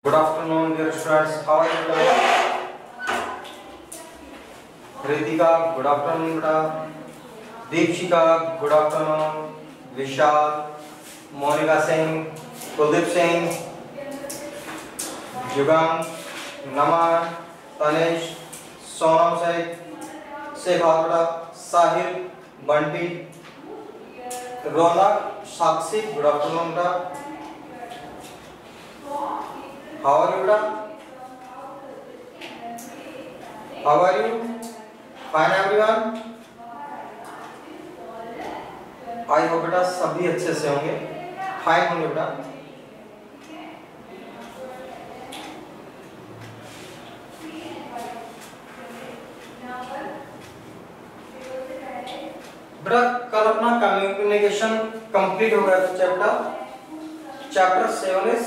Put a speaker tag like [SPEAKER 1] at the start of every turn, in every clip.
[SPEAKER 1] Good afternoon, dear students. How are you today? Ritika, good afternoon, beta. Deepshika, good afternoon. Vishal, Monica Singh, Kuldeep Singh, Jugan, Naman, Tanish, Sonam Sheikh Beta, Sahil, Bunty, Ronak, Sakshi, good afternoon, beta. How are you, beta? How are you? Fine, everyone. I hope बेटा सभी अच्छे से होंगे, fine होंगे बेटा। बेटा कल अपना कम्युनिकेशन कंप्लीट हो गया, तो चैप्टर 7 इज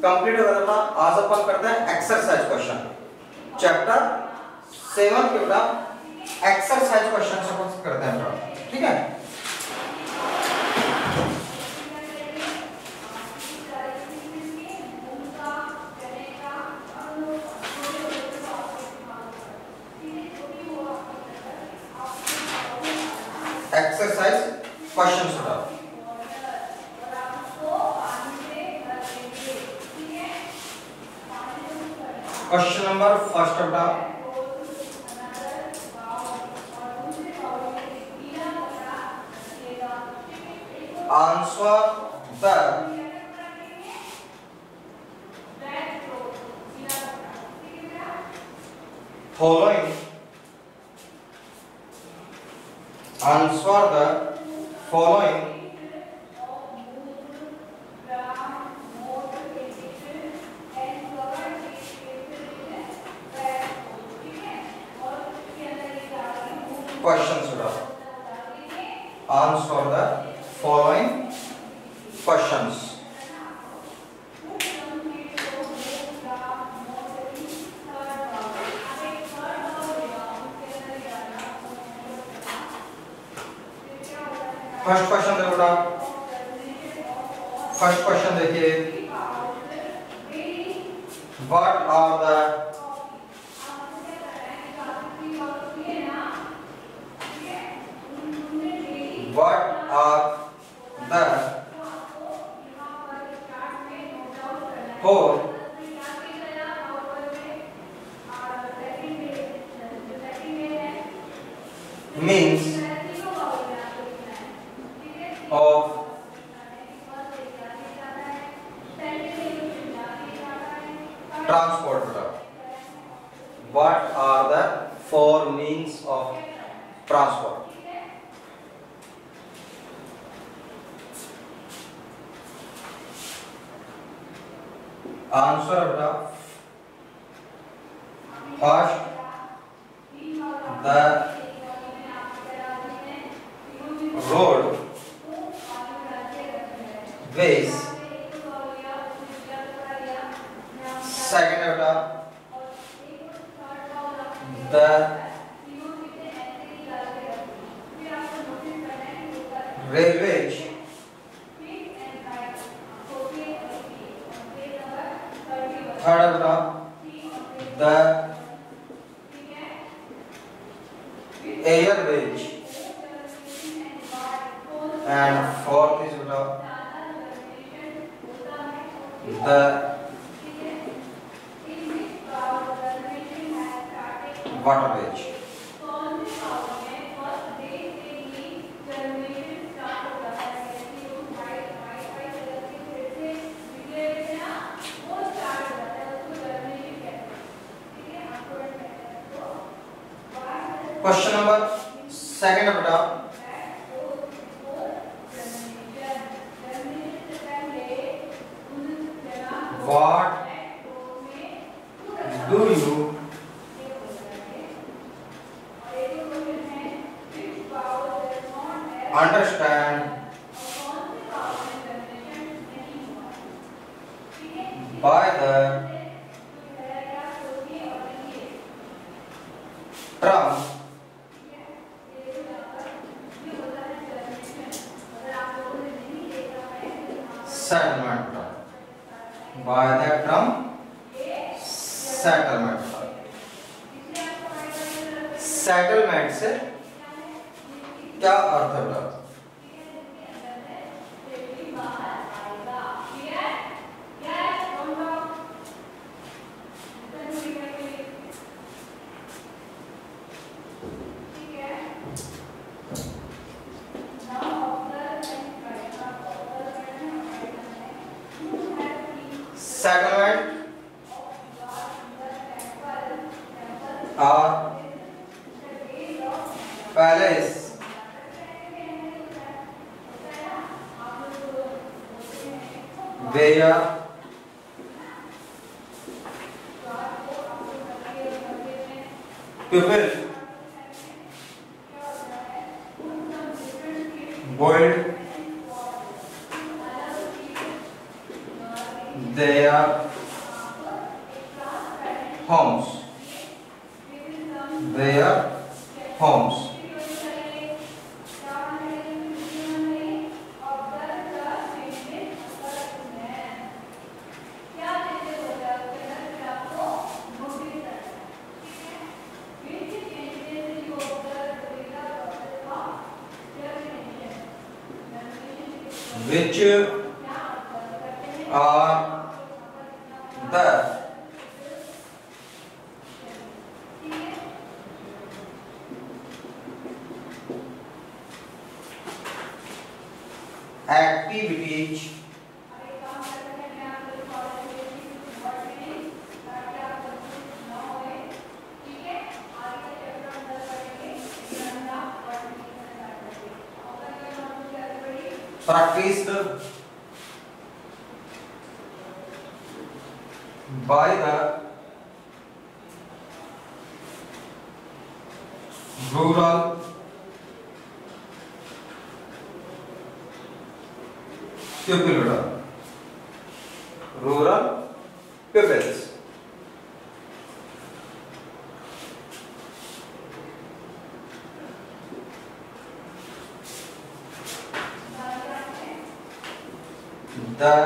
[SPEAKER 1] कंप्लीट हो गया था। आज अपन करते हैं एक्सरसाइज क्वेश्चन। चैप्टर 7 के बेटा एक्सरसाइज क्वेश्चन से अपन करते हैं बेटा, ठीक है। एक्सरसाइज क्वेश्चन बेटा। क्वेश्चन नंबर फर्स्ट बेटा, answer the following, answer the following questions बेटा। Answer the following questions. First question देखो बेटा, फर्स्ट क्वेश्चन देखिए, what are the four means of transport बेटा। What are the 4 means of transport? Answer बेटा, first the roadways, second बेटा the railways, third बेटा the airways, and fourth is बेटा the waterways. Question number second बेटा, what do you understand by the term settlement, by the term settlement. सेटलमेंट से क्या अर्थ है बेटा? Settlement or palace where people build their homes, their homes. Which are the activities practiced by the rural people, rural pupils. The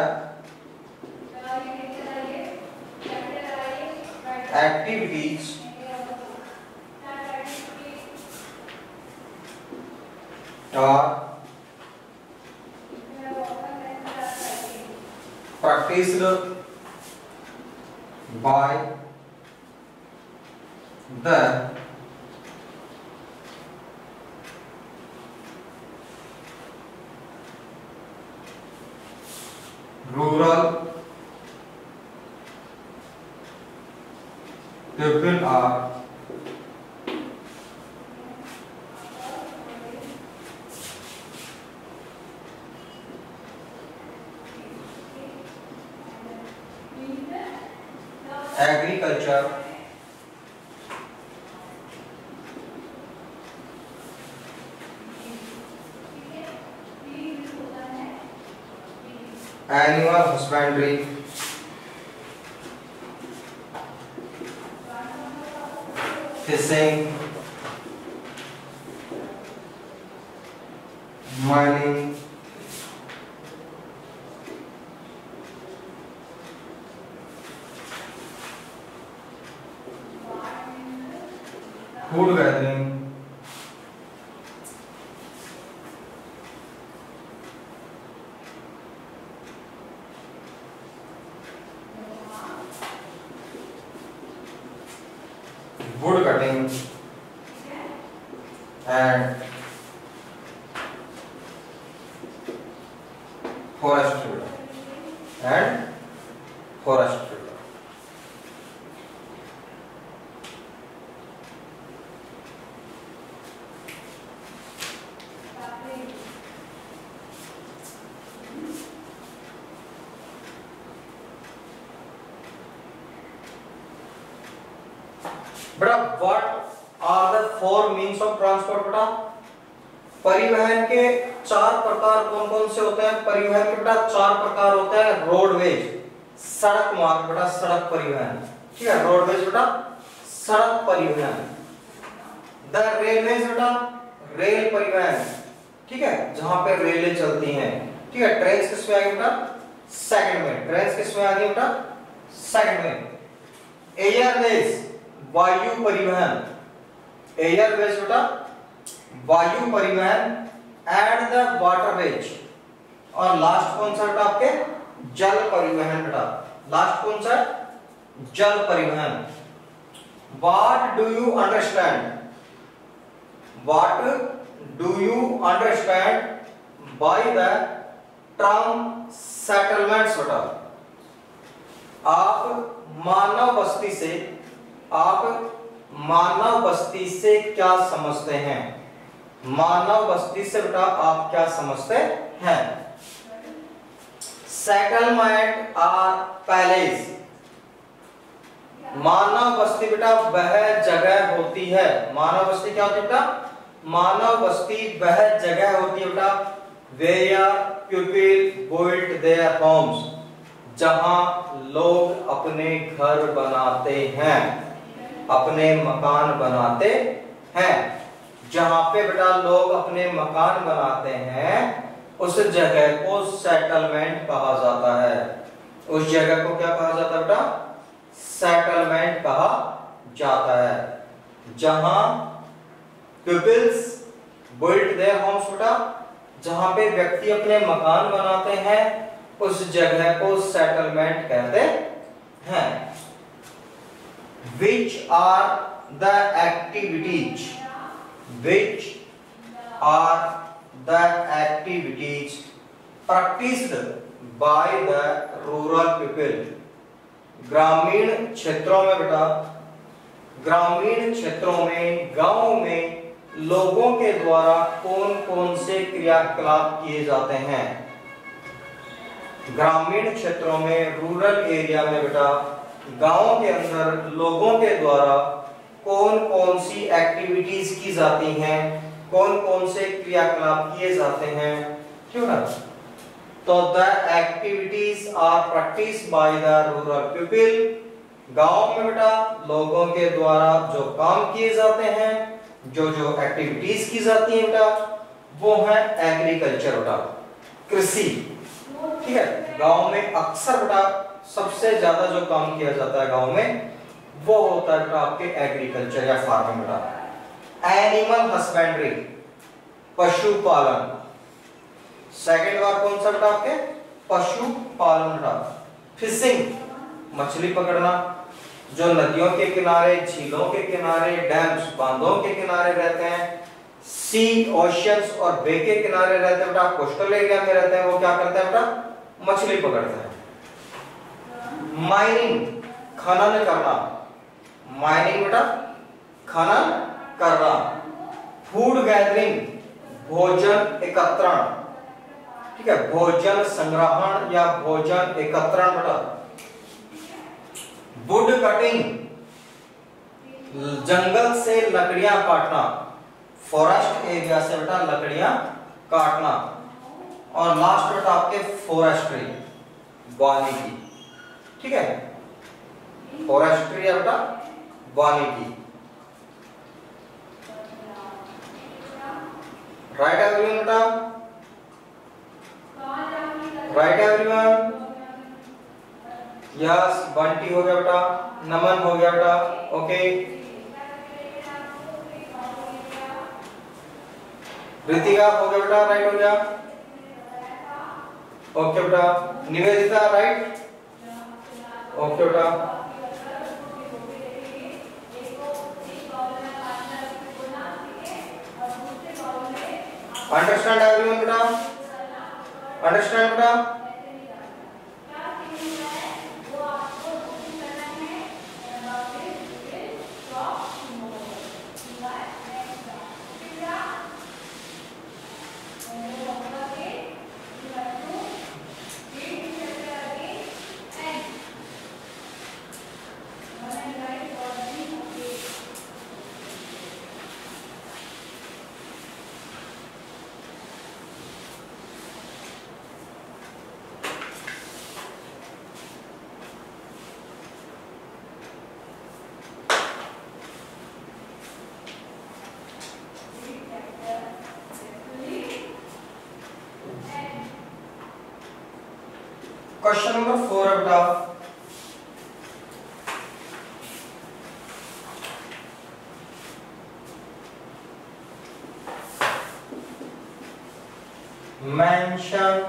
[SPEAKER 1] activities are practiced by the rural people are agriculture, animal husbandry, fishing, mining, food gathering, wood cutting and forestry and forestry. बेटा what are the four means of transport? बेटा परिवहन के चार प्रकार कौन कौन से होते हैं? परिवहन के बेटा चार प्रकार होते हैं। रोडवेज सड़क मार्ग, बेटा सड़क परिवहन, ठीक है, रोडवेज बेटा सड़क परिवहन। द रेलवेज बेटा रेल परिवहन, ठीक है, जहां पे रेलें चलती हैं, ठीक है। ट्रेन किस में आएगी बेटा? सेकंड में। ट्रेन किस में आएगी बेटा? सेकंड में। एयरवेज वायु परिवहन, एयरवेज बेटा वायु परिवहन, एंड द वाटरवेज, और लास्ट कौन सा बेटा आपके जल परिवहन बेटा, लास्ट कौन सा जल परिवहन। What do you understand? What do you understand by the term settlements बेटा? आप मानव बस्ती से क्या समझते हैं? मानव बस्ती से बेटा आप क्या समझते हैं? सेटलमेंट आर पैलेस, मानव बस्ती बेटा वह जगह होती है, मानव बस्ती क्या होती है बेटा, मानव बस्ती वह जगह होती है बेटा where people built their homes, जहां लोग अपने घर बनाते हैं, अपने मकान बनाते हैं, जहां पे बेटा लोग अपने मकान बनाते हैं उस जगह को सेटलमेंट कहा जाता है, उस जगह को क्या कहा जाता है बेटा, सेटलमेंट कहा जाता है। जहां पीपल्स बिल्ड देयर होम्स बेटा, जहां पे व्यक्ति अपने मकान बनाते हैं उस जगह को सेटलमेंट कहते हैं। Which are the activities? Which are the activities practiced by the rural people? ग्रामीण क्षेत्रों में बेटा, ग्रामीण क्षेत्रों में, गांव में लोगों के द्वारा कौन कौन से क्रियाकलाप किए जाते हैं? ग्रामीण क्षेत्रों में, रूरल एरिया में बेटा, गांव के अंदर लोगों के द्वारा कौन कौन सी एक्टिविटीज की जाती हैं, कौन कौन से क्रियाकलाप किए जाते हैं, क्यों ना? तो the activities are practised by the rural people, गांव में बेटा लोगों के द्वारा जो काम किए जाते हैं, जो जो एक्टिविटीज की जाती है बेटा, वो है एग्रीकल्चर बेटा, कृषि। ठीक है, गांव में अक्सर बेटा सबसे ज्यादा जो काम किया जाता है गांव में वो होता है बेटा आपके एग्रीकल्चर या फार्मिंग बेटा। एनिमल हस्बेंड्री, पशुपालन। सेकंड बार कौन सा बेटा आपके, पशुपालन बेटा। फिशिंग, मछली पकड़ना, जो नदियों के किनारे, झीलों के किनारे, डैम्स, बांधों के किनारे रहते हैं, सी, ओशियंस और बे के किनारे रहते हैं बेटा, कोस्टल एरिया में रहते हैं, वो क्या करते हैं बेटा, मछली पकड़ते हैं। माइनिंग, खनन करना, माइनिंग बेटा खनन करना। फूड गैदरिंग, भोजन एकत्रण, ठीक है, भोजन संग्रहण या भोजन एकत्रण बेटा। वुड कटिंग, जंगल से लकड़ियां काटना, फॉरेस्ट एरिया से बेटा लकड़ियां काटना। और लास्ट बेटा आपके फॉरेस्ट्री, वानिकी। ठीक है, फॉरेस्ट्री है बेटा वानिकी। राइट एवरीवन बेटा, राइट एवरीवन। यस, बंटी हो गया बेटा, नमन हो गया बेटा, ओके। रितिका हो गया बेटा, राइट हो गया, ओके बेटा। निवेदिता राइट, ओके बेटा। अंडरस्टैंड एवरीवन बेटा, अंडरस्टैंड बेटा। क्वेश्चन नंबर 4 है बेटा, mention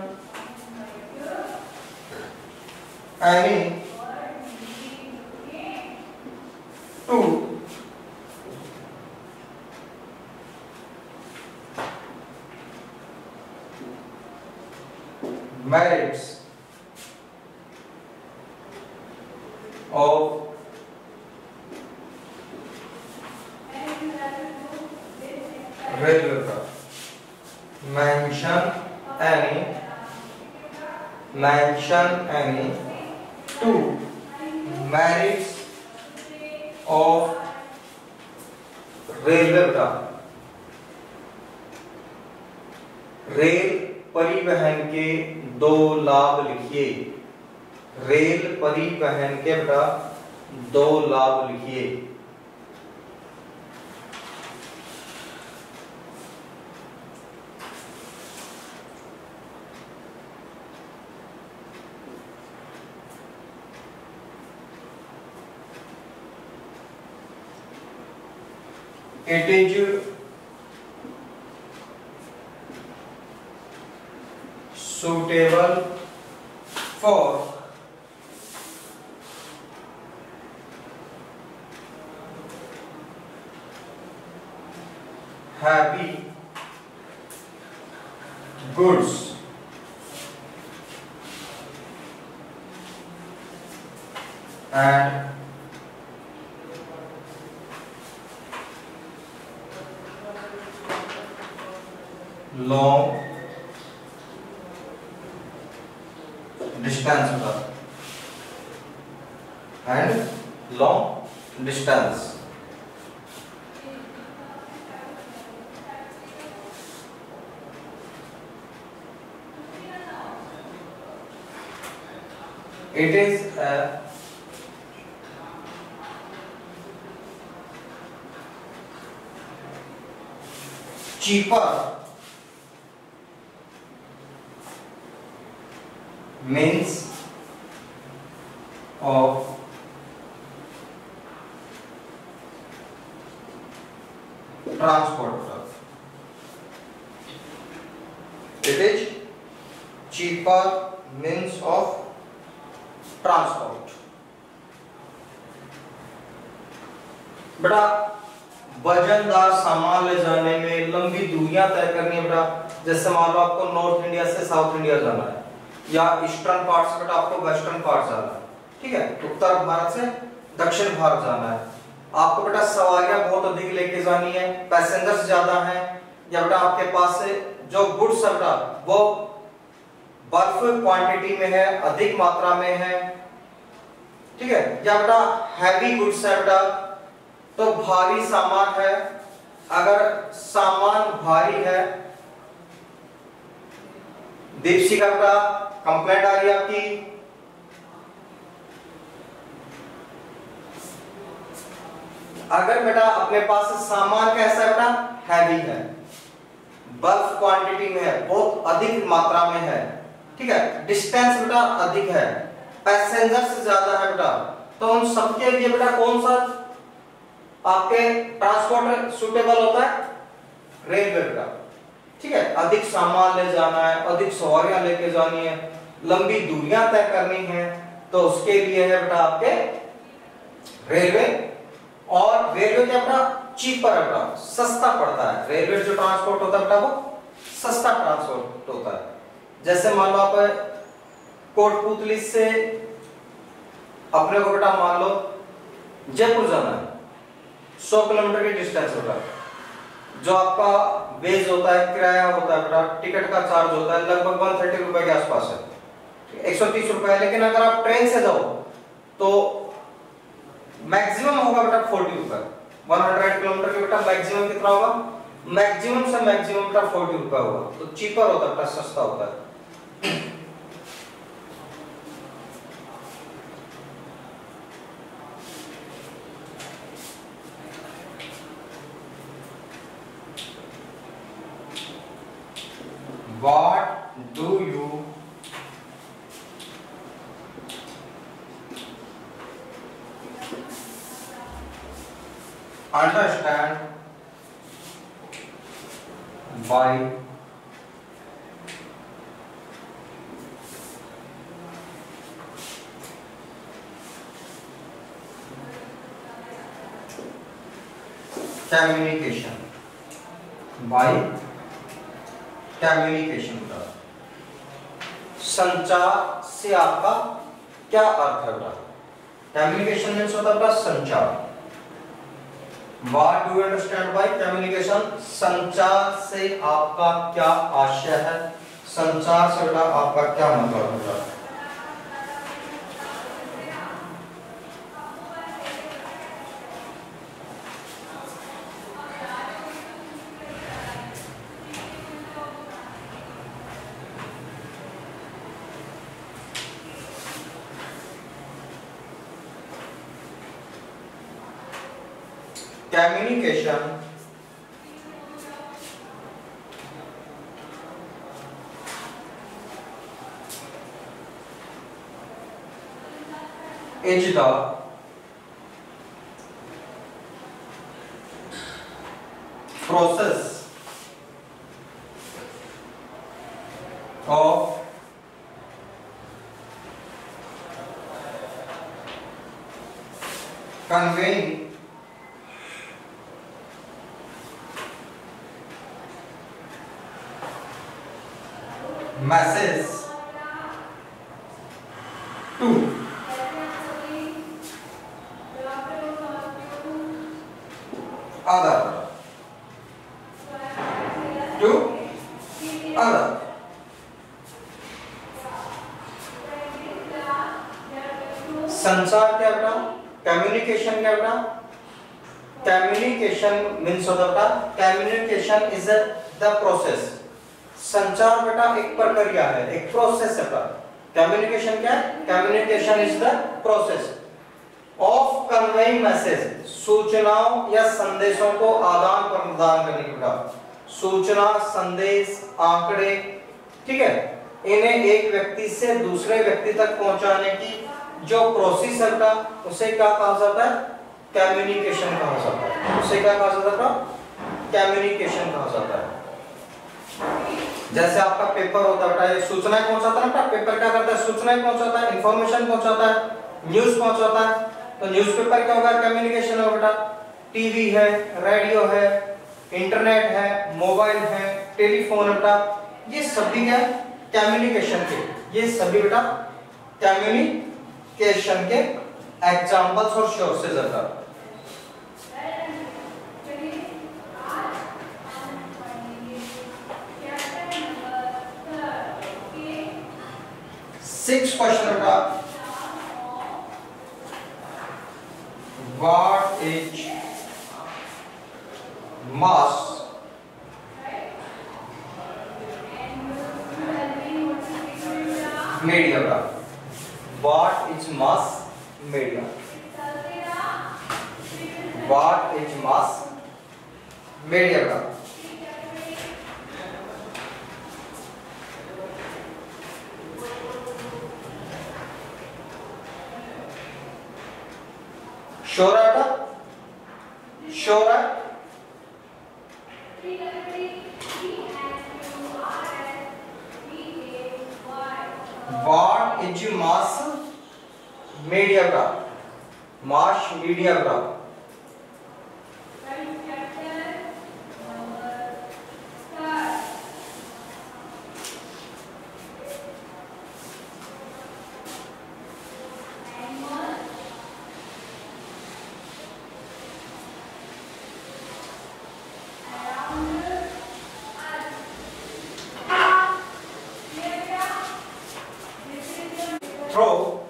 [SPEAKER 1] any two merits of railway craft. Mention any two merits of railway craft. Rail परिवहन के दो लाभ लिखिए। रेल परिवहन के बेटा दो लाभ लिखिए। It is suitable for heavy goods and long distance and long distance. It is a cheaper means of transport. It is cheaper means of transport. बेटा वजनदार सामान ले जाने में लंबी दूरियां तय करनी है बेटा। जैसे मान लो आपको नॉर्थ इंडिया से साउथ इंडिया जाना है या ईस्टर्न पार्ट से बेटा आपको वेस्टर्न पार्ट जाना है, ठीक है, उत्तर भारत से दक्षिण भारत जाना है। आपको बेटा सवारियां बहुत अधिक लेके जानी है, पैसेंजर्स ज्यादा हैं, या बेटा आपके पास से जो गुड्स है बेटा वो बल्क क्वांटिटी में है, अधिक मात्रा में है, ठीक है, या बेटा हैवी गुड्स है बेटा तो भारी सामान है। अगर सामान भारी है, दीपशिखा बेटा कंप्लेंट आ रही है आपकी, अगर बेटा अपने पास सामान कैसा है बेटा हैवी है, बल्क क्वांटिटी में है, बहुत अधिक मात्रा में है, ठीक है, डिस्टेंस बेटा अधिक है, पैसेंजर्स ज्यादा है बेटा, तो उन सबके लिए बेटा कौन सा आपके ट्रांसपोर्ट सुटेबल होता है? रेलवे बेटा, ठीक है। अधिक सामान ले जाना है, अधिक सवारियां लेके जानी है, लंबी दूरियां तय करनी है, तो उसके लिए है बेटा आपके रेलवे। और रेलवे क्या बेटा चीपर है बेटा, सस्ता पड़ता है। रेलवे जो ट्रांसपोर्ट होता है बेटा वो सस्ता ट्रांसपोर्ट होता है। जैसे मान लो आप कोटपुतली से अपने को बेटा मान लो जयपुर जाना है, 100 किलोमीटर की डिस्टेंस होता है, जो आपका वेज होता है, किराया होता है बेटा, टिकट का चार्ज होता है लगभग 130 रुपए के आसपास है, 130 रुपए। लेकिन अगर आप ट्रेन से जाओ तो मैक्सिमम होगा बेटा 40 रुपए। 100 किलोमीटर के बेटा मैक्सिमम कितना होगा? मैक्सिमम से मैक्सिमम बेटा 40 रुपए होगा, तो चीपर होता है बेटा, सस्ता होता है। What do you understand by communication, by communication का संचार से आपका क्या अर्थ है? कम्युनिकेशन मीन्स होता है संचार। What do you understand by communication? संचार से आपका क्या आशय है? संचार से बेटा आपका क्या मतलब होता है? Communication is the process of conveying message to other संचार क्या बेटा? कम्युनिकेशन क्या बेटा? कम्युनिकेशन मीन्स होता बेटा कम्युनिकेशन इज द प्रोसेस। संचार बेटा एक प्रक्रिया है, एक प्रोसेस है। कम्युनिकेशन क्या है? Communication is the process of conveying message, सूचनाओं या संदेशों को आदान प्रदान करने की बेटा। सूचना, संदेश, आंकड़े, ठीक है, इन्हें एक व्यक्ति से दूसरे व्यक्ति तक पहुंचाने की जो प्रोसेस है बेटा उसे क्या कहा जाता है? कम्युनिकेशन कहा जाता है। उसे क्या कहा जाता है? कम्युनिकेशन कहा जाता है। जैसे आपका पेपर होता है बेटा, ये सूचनाएं पहुंचाता है बेटा। पेपर क्या करता है? सूचनाएं पहुंचाता है, इंफॉर्मेशन पहुंचाता है, न्यूज़ पहुंचाता है। तो न्यूज़पेपर क्या होगा? कम्युनिकेशन होगा बेटा। टीवी है, रेडियो है, इंटरनेट है, मोबाइल है, टेलीफोन है बेटा, ये सभी क्या है? कम्युनिकेशन के, ये सभी बेटा कम्युनिकेशन के एग्जांपल्स और सोर्सेज है। Sixth question बेटा, what is mass media बेटा? What is mass media? What is mass media बेटा? श्योर है बेटा? श्योर है? What is mass media का? मास मीडिया का through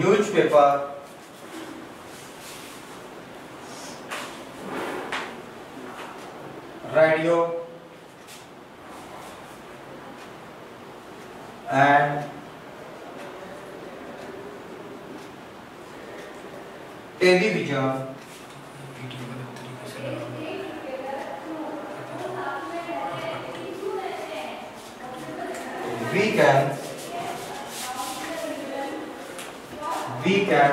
[SPEAKER 1] newspaper, radio and television we can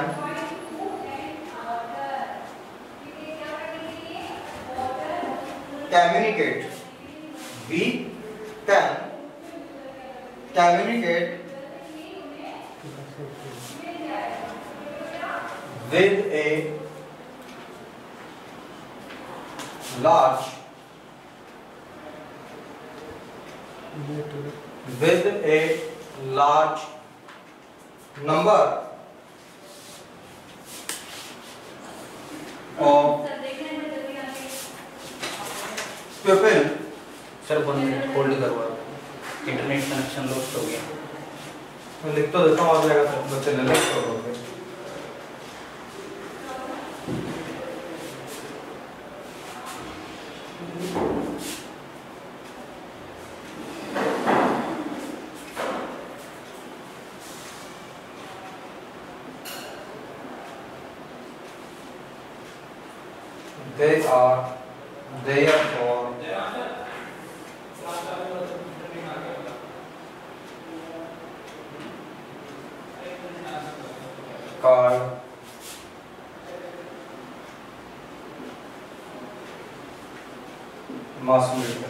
[SPEAKER 1] communicate. We can communicate with a large number of people।
[SPEAKER 2] Sir 1 minute hold करवा, internet connection lost हो गया।
[SPEAKER 1] मैं लिख तो देता हूँ, आ जाएगा तो बच्चे ले लेंगे। They are therefore called mass media।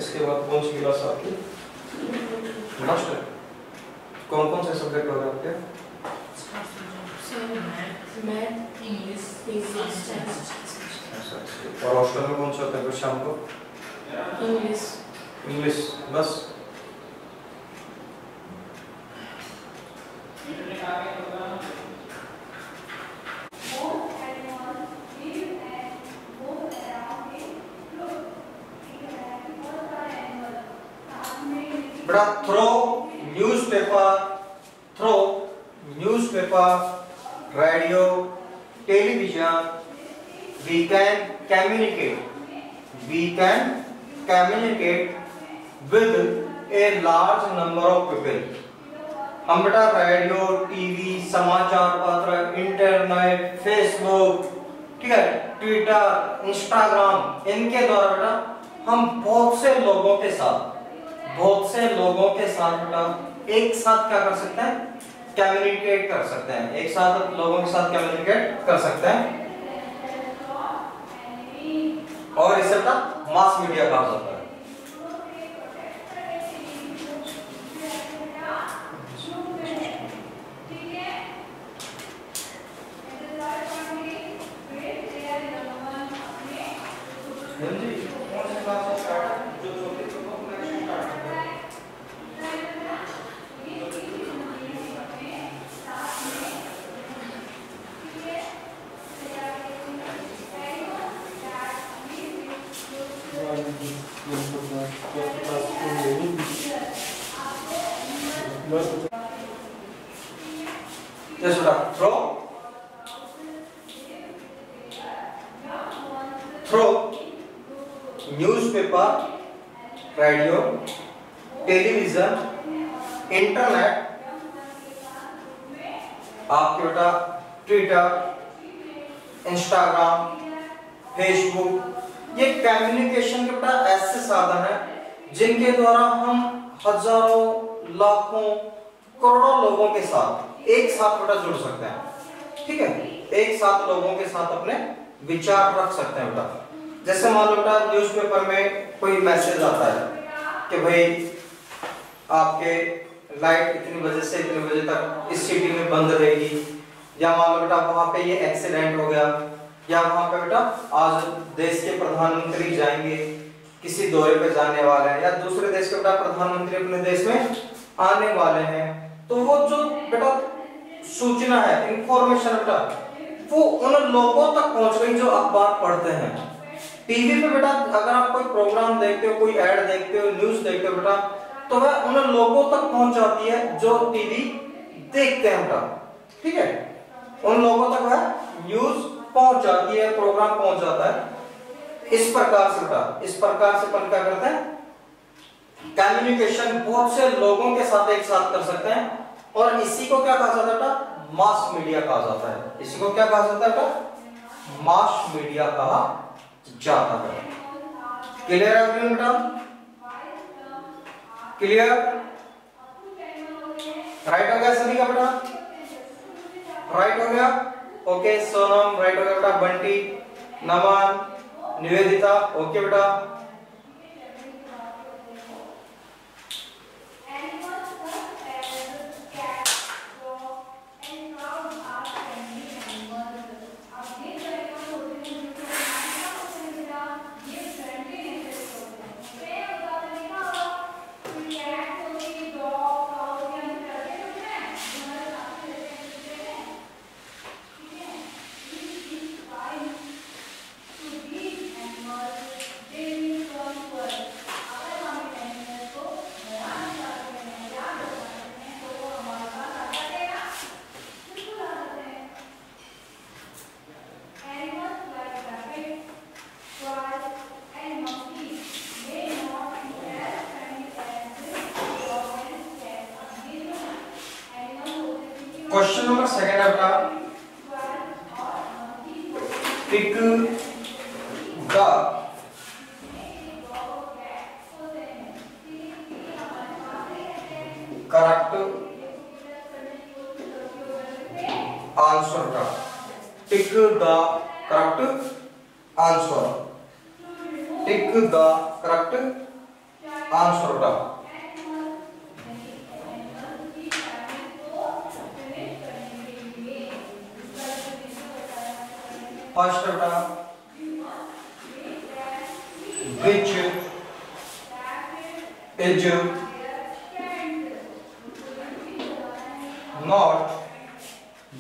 [SPEAKER 1] इसके बाद कौन सी क्लास आपकी लास्ट है? कौन कौन से सब्जेक्ट हो रहे हैं आपके?
[SPEAKER 3] मैथ, इंग्लिश, फिजिक्स,
[SPEAKER 1] और हॉस्टल में कौन से होते हैं फिर शाम को? इंग्लिश बस। बड़ा through newspaper, radio, television, we can communicate with a large number of people। हम बेटा रेडियो, टीवी, समाचार पत्र, इंटरनेट, फेसबुक, ठीक है, ट्विटर, इंस्टाग्राम, इनके द्वारा बेटा हम बहुत से लोगों के साथ बेटा एक साथ क्या कर सकते हैं? कम्युनिकेट कर सकते हैं। एक साथ लोगों के साथ कम्युनिकेट कर सकते हैं, और इसे बेटा मास मीडिया कहा जाता है। Through newspaper, radio, television, internet, आपके बेटा ट्विटर, इंस्टाग्राम, फेसबुक, ये कम्युनिकेशन के बेटा ऐसे साधन है जिनके द्वारा हम हजारों, लाखों, करोड़ों लोगों के साथ एक साथ बेटा जुड़ सकते हैं। ठीक है, एक साथ लोगों के साथ अपने विचार रख सकते हैं बेटा। जैसे मान लो बेटा न्यूज़पेपर में कोई मैसेज आता है कि भाई आपके लाइट इतनी बजे से इतनी बजे तक इस सिटी में बंद रहेगी, या मान लो बेटा वहां पे ये एक्सीडेंट हो गया, या वहां पे बेटा आज देश के प्रधानमंत्री जाएंगे, किसी दौरे पे जाने वाले हैं, या दूसरे देश के बेटा प्रधानमंत्री अपने देश में आने वाले हैं, तो वो जो बेटा सूचना है, इंफॉर्मेशन बेटा वो उन लोगों तक पहुंच गई जो अखबार पढ़ते हैं। टीवी पे बेटा अगर आप कोई प्रोग्राम देखते हो, कोई ऐड देखते हो, न्यूज़ देखते हो बेटा, तो वह उन लोगों तक पहुंच जाती है जो टीवी देखते हैं बेटा। ठीक है, उन लोगों तक वह न्यूज़ पहुंच जाती है, प्रोग्राम पहुंच जाता है। इस प्रकार से बेटा, इस प्रकार से अपन क्या करते हैं, कम्युनिकेशन बहुत से लोगों के साथ एक साथ कर सकते हैं, और इसी को क्या कहा जाता है बेटा, मास मीडिया कहा जाता है। इसी को क्या कहा जाता है बेटा, मास मीडिया कहा जाता है। क्लियर है एवरीवन बेटा? क्लियर? राइट हो गया सभी का बेटा? राइट हो गया? ओके, सोनम राइट हो गया बेटा, बंटी, नमन, निवेदिता ओके बेटा। क्वेश्चन नंबर सेकंड है बेटा, पिक द करेक्ट आंसर का, pick the correct answer, pick the correct answer का। फर्स्ट बेटा, which is not,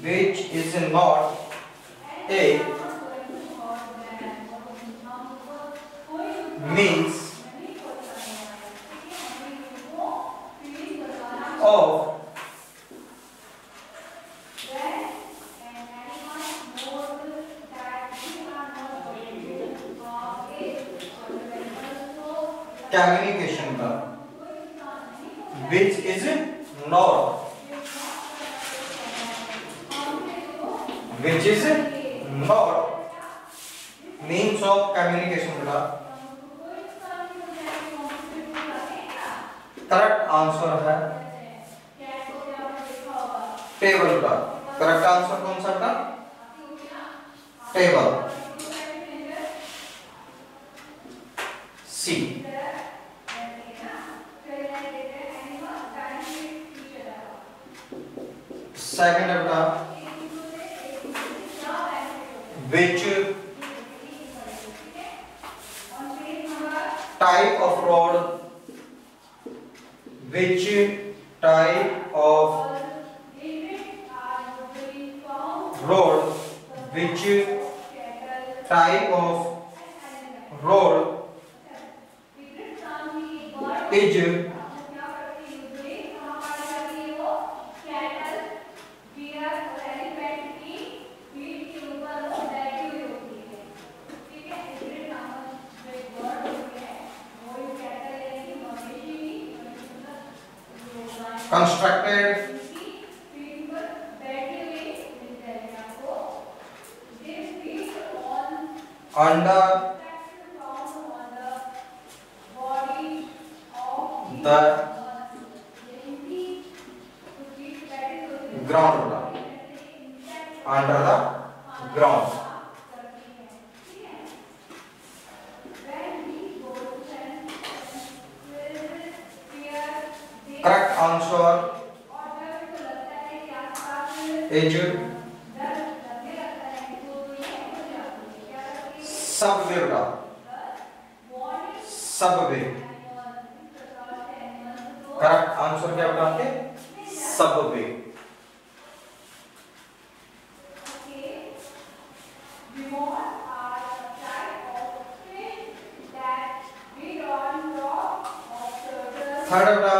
[SPEAKER 1] which is not a means of communication का, which is not, which is not means of communication बेटा। Correct answer है table का। Correct answer कौन सा था? Table, सी। Second है बेटा, which type of road, which type of road, which type of road is constructed under the ground, under the ground। Correct answer is Subway बेटा, Subway. Correct answer क्या बेटा आपके? Subway. Third बेटा,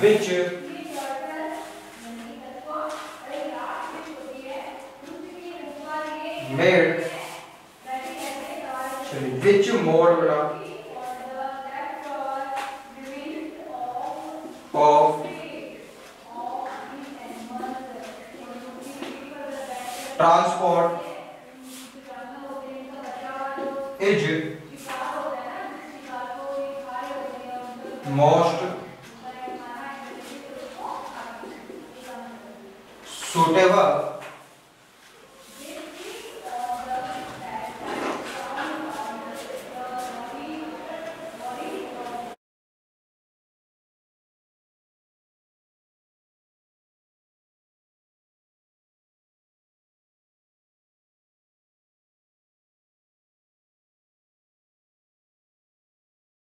[SPEAKER 1] which made, which mode बेटा of transport is most suitable